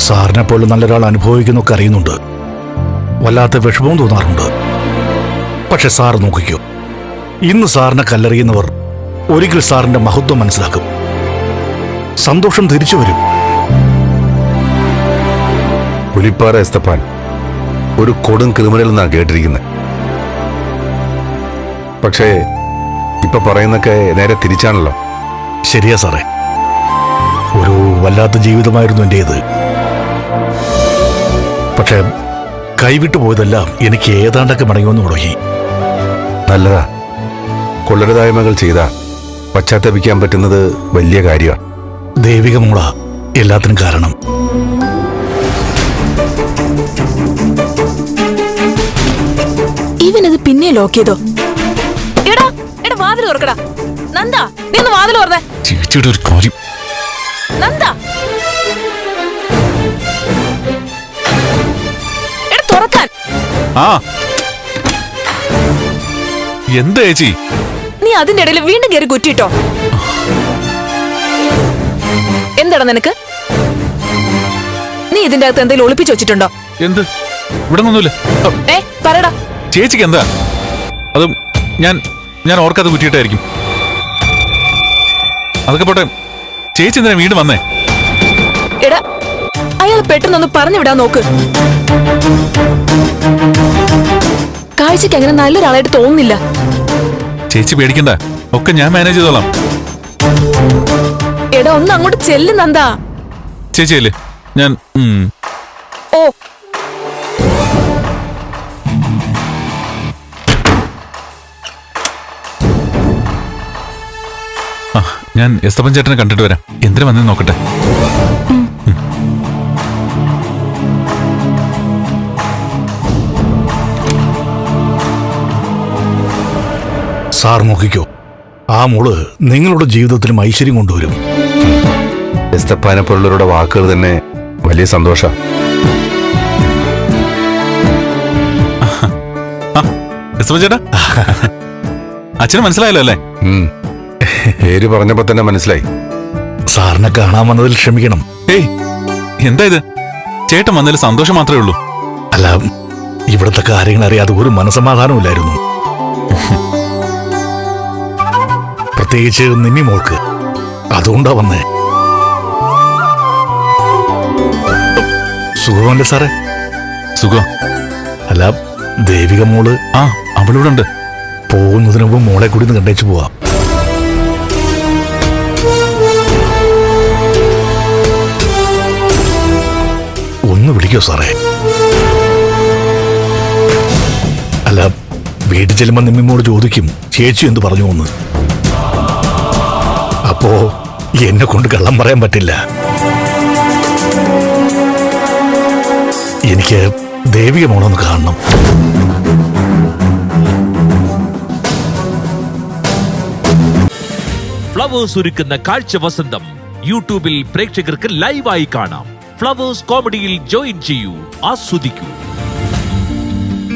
സാറിനെ പോലെ നല്ലൊരാൾ അനുഭവിക്കുന്നൊക്കെ അറിയുന്നുണ്ട്. വല്ലാത്ത വിഷമവും തോന്നാറുണ്ട്. പക്ഷെ സാർ നോക്കിക്കോ, ഇന്ന് സാറിനെ കല്ലെറിയുന്നവർ ഒരിക്കൽ സാറിന്റെ മഹത്വം മനസ്സിലാക്കും. സന്തോഷം തിരിച്ചു വരും. പുലിപ്പാറ എസ്തപ്പാൻ ഒരു കൊടും ക്രിമിനൽ എന്നാ കേട്ടിരിക്കുന്നത്. പക്ഷേ ഇപ്പൊ പറയുന്നൊക്കെ നേരെ തിരിച്ചാണല്ലോ. ശരിയാ സാറേ, ഒരു വല്ലാത്ത ജീവിതമായിരുന്നു എന്റേത്. പക്ഷെ കൈവിട്ടു പോയതെല്ലാം എനിക്ക് ഏതാണ്ടൊക്കെ മടങ്ങുമെന്ന് തുടങ്ങി. നല്ലതാ. കൊള്ളരുതായ്മകൾ ചെയ്താ പശ്ചാത്തപിക്കാൻ പറ്റുന്നത് വലിയ കാര്യമാണ്. ദൈവിക മോള എല്ലാത്തിനും കാരണം. ഇവനത് പിന്നെ ലോക്ക് ചെയ്തോ? എടാ എടാ വാതിൽ തുറക്കടാ. നന്ദ, നീ ഒന്ന് വാതിൽ തുറന്നേ. ചേച്ചിയുടെ ഒരു കാര്യം. നന്ദ, എടാ തുറക്കാൻ. ആ എന്താ ചേച്ചി? നീ അതിന്റെ ഇടയിൽ വീണ്ടും കയറി കുറ്റിട്ടോ. എന്താടാ നിനക്ക്? നീ ഇതിന്റെ അകത്ത് എന്തെങ്കിലും ഒളിപ്പിച്ചു വെച്ചിട്ടുണ്ടോ? എന്ത്? ഇവിടെ ഒന്നുമില്ല. പറയടാ. ചേച്ചിക്ക് എന്താ? അതും ഞാൻ ഓർക്കാതെ കുറ്റിയിട്ടായിരിക്കും. അതൊക്കെ പോട്ടെ, ചേച്ചി എന്തിനാ വീണ്ടും വന്നേ? എടാ, അയാൾ പെട്ടെന്നൊന്ന് പറഞ്ഞു വിടാൻ നോക്ക്. കാഴ്ചക്ക് അങ്ങനെ നല്ലൊരാളായിട്ട് തോന്നുന്നില്ല. ചേച്ചി പേടിക്കണ്ട, ഒക്കെ ഞാൻ മാനേജ് ചെയ്തോളാം. എടാ ഒന്ന് അങ്ങോട്ട് ചെല്ലുന്നെന്താ? ചേച്ചിയല്ലേ ഞാൻ. ഓ ഞാൻ എസ്തപ്പൻ ചേട്ടനെ കണ്ടിട്ട് വരാം. എന്തിനാ വന്നെന്ന് നോക്കട്ടെ. സാർ നോക്കിക്കോ, ആ മോള് നിങ്ങളുടെ ജീവിതത്തിലും ഐശ്വര്യം കൊണ്ടുവരും. എസ്തപ്പാനെ പോലുള്ളവരുടെ വാക്കുകൾ തന്നെ വലിയ സന്തോഷ. എസ്തപ്പൻ ചേട്ടാ, അച്ഛന് മനസ്സിലായല്ലോ അല്ലേ? പേര് പറഞ്ഞപ്പോ തന്നെ മനസ്സിലായി. സാറിനെ കാണാൻ വന്നതിൽ ക്ഷമിക്കണം. ഏയ് എന്താ ഇത്? ചേട്ടൻ വന്നതിൽ സന്തോഷം മാത്രമേ ഉള്ളൂ. അല്ല, ഇവിടുത്തെ കാര്യങ്ങൾ അറിയാതെ ഒരു മനസമാധാനമില്ലായിരുന്നു. പ്രത്യേകിച്ച് നിമ്മി മോൾക്ക്. അതുകൊണ്ടാ വന്നേ. സുഖമല്ലേ സാറേ? സുഖം. അല്ല, ദേവിക മോള്? ആ, അവളിവിടെ ഉണ്ട്. പോകുന്നതിന് മുമ്പ് മോളെ കൂടി ഒന്ന് കണ്ടേച്ചു പോവാം. ഒന്ന് വിളിക്കോ സാറേ? അല്ല, വീട്ടിൽ ചെല്ലുമ്പോ നിമ്മിമോട് ചോദിക്കും ചേച്ചി എന്ത് പറഞ്ഞു എന്ന്. അപ്പോ എന്നെ കൊണ്ട് കള്ളം പറയാൻ പറ്റില്ല. എനിക്ക് ദേവിക മോളൊന്ന് കാണണം. ഫ്ലവേഴ്സ് ഒരുക്കുന്ന കാഴ്ച വസന്തം യൂട്യൂബിൽ പ്രേക്ഷകർക്ക് ലൈവായി കാണാം. ഫ്ലവേഴ്സ് കോമഡിയിൽ ജോയിൻ ചെയ്യൂ, ആസ്വദിക്കൂ.